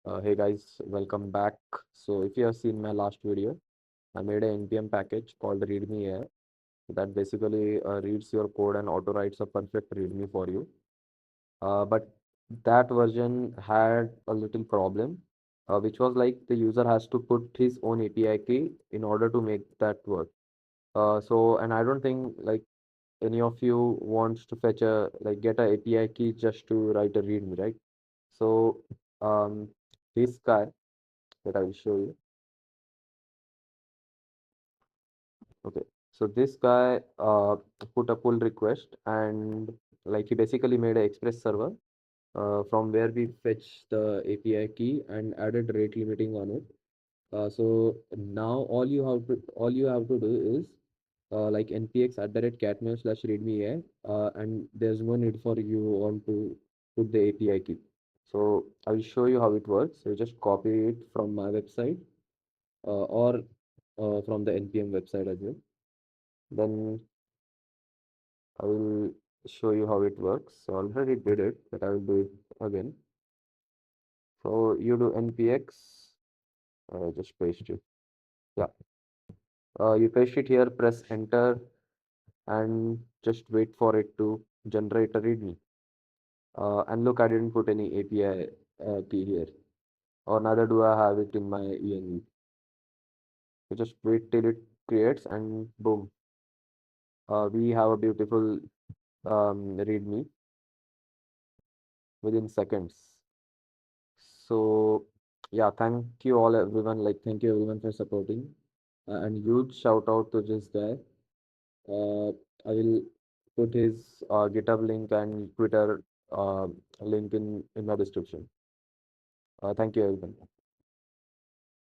Hey guys, welcome back. So if you have seen my last video, I made an NPM package called readme-ai that basically reads your code and auto writes a perfect readme for you. But that version had a little problem, which was like the user has to put his own API key in order to make that work. And I don't think like any of you wants to fetch a get a API key just to write a readme, right? So um, this guy that I will show you. Okay, so this guy put a pull request and he basically made an express server from where we fetch the API key and added rate limiting on it. So now all you have to do is npx @catmail/readme and there's no need for you want to put the API key. So I will show you how it works. So just copy it from my website or from the NPM website as well. Then I will show you how it works. So I already did it, but I will do it again. So you do npx, just paste it. Yeah, you paste it here, press enter, and just wait for it to generate a readme. And look, I didn't put any API key here, or neither do I have it in my env. So just wait till it creates, and boom, we have a beautiful readme within seconds. So yeah, thank you all everyone. Thank you everyone for supporting. And huge shout out to this guy. Uh, I will put his GitHub link and Twitter link in my description. Thank you everyone.